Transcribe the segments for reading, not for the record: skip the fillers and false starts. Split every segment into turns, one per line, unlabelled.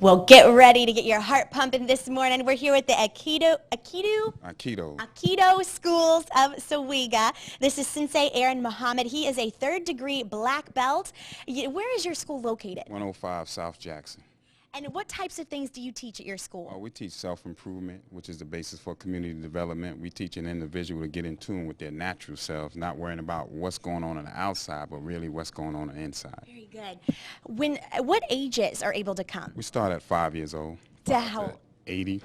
Well, get ready to get your heart pumping this morning. We're here with the Aikido Schools of Sawega. This is Sensei Aaron Muhammad. He is a third-degree black belt. Where is your school located?
105 South Jackson.
And what types of things do you teach at your school?
We teach self-improvement, which is the basis for community development. We teach an individual to get in tune with their natural selves, not worrying about what's going on the outside, but really what's going on the inside.
Very good. What ages are able to come?
We start at 5 years old.
To how?
80.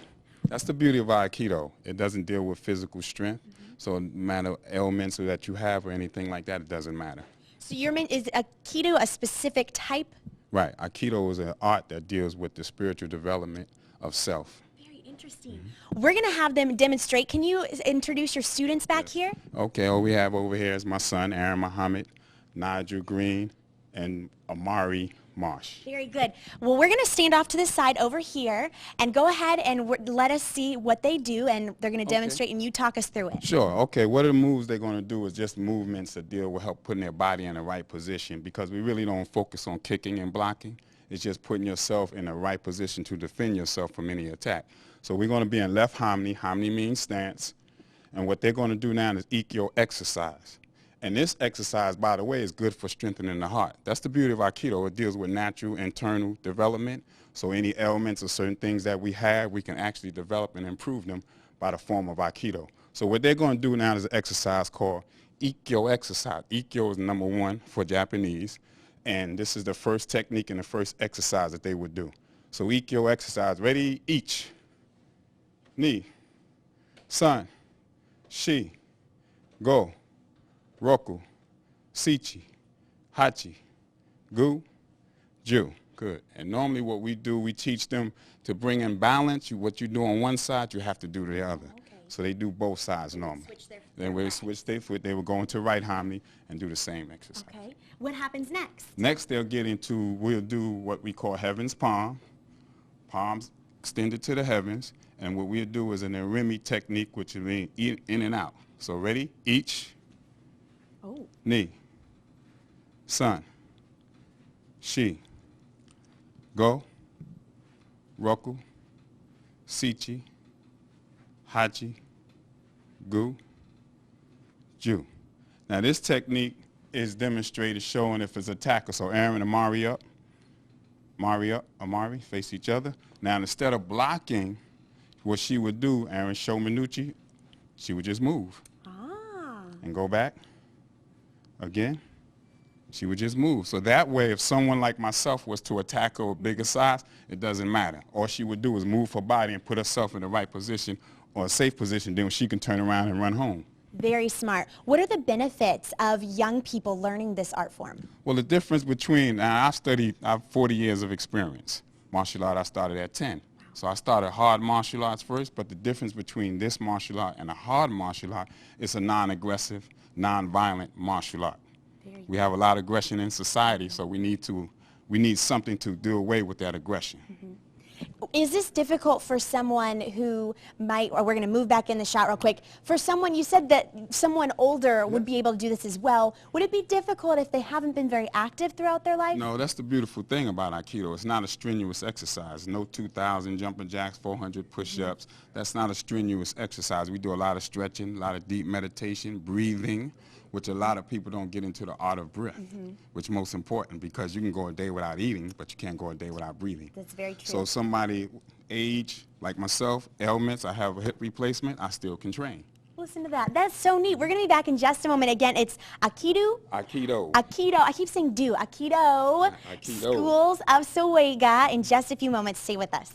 That's the beauty of Aikido. It doesn't deal with physical strength, so no matter ailments that you have or anything like that, it doesn't matter.
So is Aikido a specific type?
Right. Aikido is an art that deals with the spiritual development of self.
Very interesting. We're going to have them demonstrate. Can you introduce your students back here?
Okay. All we have over here is my son, Aaron Muhammad, Nigel Green, and Amari Marsh.
Very good. Well, we're going to stand off to the side over here and go ahead and let us see what they do, and they're going to demonstrate, and you talk us through it.
Sure. Okay. What are the moves they're going to do is just movements that deal with help putting their body in the right position, because we really don't focus on kicking and blocking. It's just putting yourself in the right position to defend yourself from any attack. So we're going to be in left hamni. Hamni means stance. And what they're going to do now is Ikkyo exercise. And this exercise, by the way, is good for strengthening the heart. That's the beauty of Aikido. It deals with natural internal development. So any ailments or certain things that we have, we can actually develop and improve them by the form of Aikido. So what they're going to do now is an exercise called Ikkyo exercise. Ikkyo is number 1 for Japanese. And this is the first technique and the first exercise that they would do. So Ikkyo exercise. Ready? Each. Ni. San. Shi. Go. Roku, Sichi, Hachi, Gu, Ju. Good. And normally what we do, we teach them to bring in balance. What you do on one side, you have to do the other. Okay. So they do both sides normally. Then we switch their foot. They will go into right hamni and do the same exercise.
Okay. What happens next?
Next, they'll get into, we'll do what we call heaven's palm. Palms extended to the heavens. And what we'll do is an Remi technique, which means in and out. So ready? Each.
Oh.
Ni, San, Shi, Go, Roku, Sichi, Hachi, Gu, Ju. Now this technique is demonstrated showing if it's attacker. So Aaron and Amari up, Amari face each other. Now instead of blocking, what she would do, Aaron show Minucci, she would just move and go back. Again, she would just move. So that way, if someone like myself was to attack her with bigger size, it doesn't matter. All she would do is move her body and put herself in the right position or a safe position, then she can turn around and run home.
Very smart. What are the benefits of young people learning this art form?
Well, the difference between, I have 40 years of experience. Martial art, I started at 10. So I started hard martial arts first, but the difference between this martial art and a hard martial art is a non-aggressive, non-violent martial art. We have a lot of aggression in society, so we need something to do away with that aggression.
Is this difficult for someone who might, or we're going to move back in the shot real quick, for someone, you said that someone older would be able to do this as well. Would it be difficult if they haven't been very active throughout their life?
No, that's the beautiful thing about Aikido. It's not a strenuous exercise. No 2,000 jumping jacks, 400 push-ups. That's not a strenuous exercise. We do a lot of stretching, a lot of deep meditation, breathing, which a lot of people don't get into the art of breath, which is most important, because you can go a day without eating, but you can't go a day without breathing.
That's very true.
So somebody age, like myself, ailments, I have a hip replacement, I still can train.
Listen to that. That's so neat. We're going to be back in just a moment. Again, it's Aikido. I keep saying do. Aikido. Schools of Sawega. In just a few moments. Stay with us.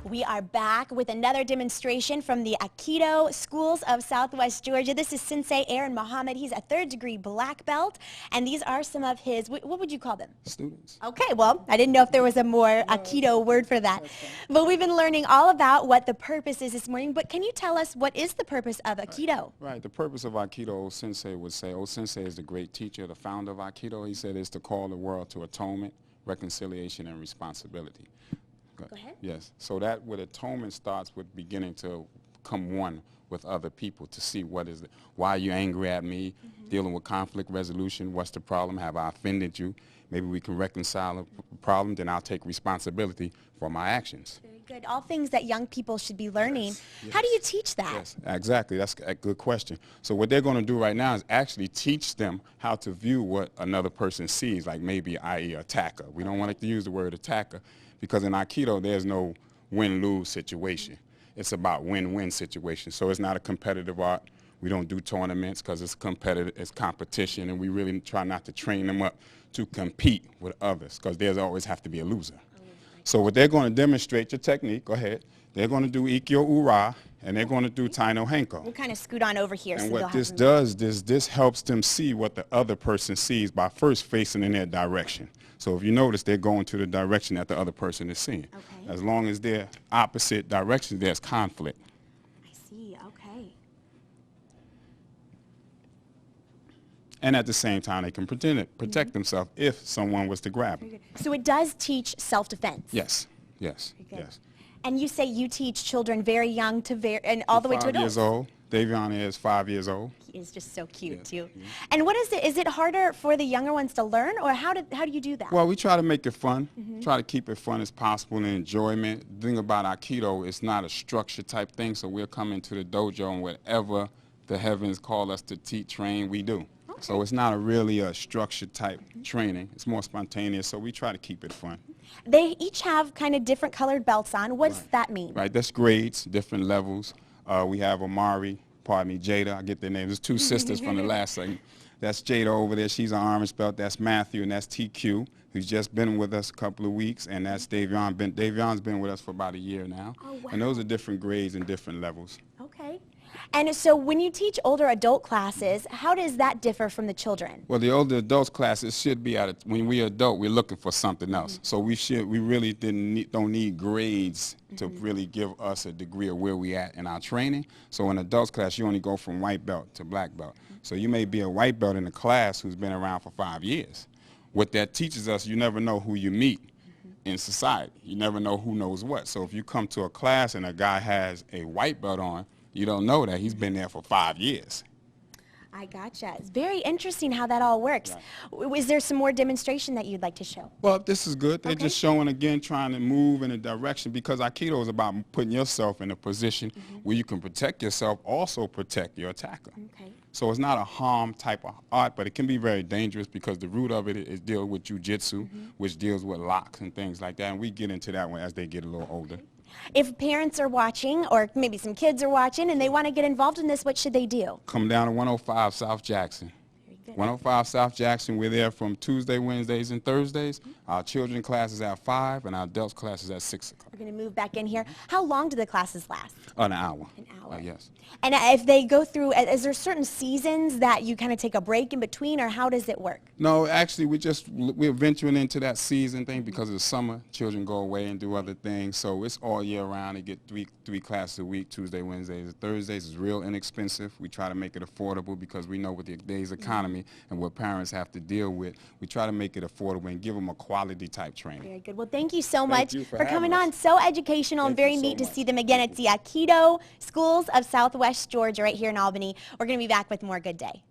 We are back with another demonstration from the Aikido Schools of Southwest Georgia. This is Sensei Aaron Muhammad. He's a third-degree black belt, and these are some of his, what would you call them?
Students.
Okay, well, I didn't know if there was a more Aikido word for that. But we've been learning all about what the purpose is this morning, but can you tell us what is the purpose of Aikido?
Right, the purpose of Aikido, old Sensei would say, old Sensei is the great teacher, the founder of Aikido. He said is to call the world to atonement, reconciliation, and responsibility.
Go ahead.
Yes. So that with atonement starts with beginning to come one with other people to see why are you angry at me, dealing with conflict resolution, what's the problem, have I offended you? Maybe we can reconcile a problem, then I'll take responsibility for my actions.
Very good. All things that young people should be learning.
Yes,
How do you
yes,
teach that?
Yes, exactly. That's a good question. So what they're going to do right now is actually teach them how to view what another person sees, like maybe i.e. attacker. We don't want to use the word attacker because in Aikido there's no win-lose situation. It's about win-win situation. So it's not a competitive art. We don't do tournaments because it's competitive, it's competition, and we really try not to train them up to compete with others because there's always have to be a loser. So what they're going to demonstrate your technique, go ahead, they're going to do Ikkyo Ura, and they're going to do Taino Henko.
We'll kind of scoot on over here.
And
so
what this does, this helps them see what the other person sees by first facing in their direction. So if you notice, they're going to the direction that the other person is seeing.
Okay.
As long as they're opposite directions, there's conflict.
I see, okay.
And at the same time, they can protect themselves if someone was to grab them.
So it does teach self-defense.
Yes, yes,
Very good.
yes.
And you say you teach children very young to and all the way to
5
adults.
years old. Davion is 5 years old.
He is just so cute
Yes.
too. And what is it? Is it harder for the younger ones to learn, or how do you do that?
Well, we try to make it fun. Try to keep it fun as possible and enjoyment. The thing about Aikido, it's not a structured type thing, so we'll come into the dojo and whatever the heavens call us to teach, train, we do. So it's not really a structured type training. It's more spontaneous, so we try to keep it fun.
They each have kind of different colored belts on. What does that mean?
Right, that's grades, different levels. We have Jada, I get their names. There's two sisters from the last segment. That's Jada over there, she's an orange belt. That's Matthew, and that's TQ, who's just been with us a couple of weeks, and that's Davion. Davion's been with us for about a year now.
Oh, wow.
And those are different grades and different levels.
Okay. And so when you teach older adult classes, how does that differ from the children?
Well, the older adults classes should be when we're adult, we're looking for something else. So we really don't need grades to really give us a degree of where we at in our training. So in adults class, you only go from white belt to black belt. So you may be a white belt in a class who's been around for 5 years. What that teaches us, you never know who you meet in society. You never know who knows what. So if you come to a class and a guy has a white belt on, you don't know that he's been there for 5 years.
I gotcha. It's very interesting how that all works. Is there some more demonstration that you'd like to show?
Well, this is good. They're
Okay.
just showing again, trying to move in a direction because Aikido is about putting yourself in a position where you can protect yourself, also protect your attacker.
Okay.
So it's not a harm type of art, but it can be very dangerous because the root of it is deal with jujitsu, which deals with locks and things like that. And we get into that one as they get a little older.
If parents are watching, or maybe some kids are watching, and they want to get involved in this, what should they do?
Come down to 105 South Jackson.
Very good.
105 South Jackson, we're there from Tuesday, Wednesdays, and Thursdays. Our children classes at 5 and our adults classes at 6 o'clock.
We're going to move back in here. How long do the classes last?
An hour.
An hour.
Yes.
And if they go through, is there certain seasons that you kind of take a break in between, or how does it work?
No, actually, we're venturing into that season thing because of the summer. Children go away and do other things, so it's all year round. They get three classes a week, Tuesday, Wednesdays, and Thursdays. It's real inexpensive. We try to make it affordable because we know with the today's economy and what parents have to deal with, we try to make it affordable and give them a quality type training.
Very good. Well, thank you so much
you for
coming
having
on.
us.
So educational and
Thank
very
you so
neat to
much.
see them again. It's the Aikido Schools of Southwest Georgia right here in Albany. We're going to be back with more Good Day.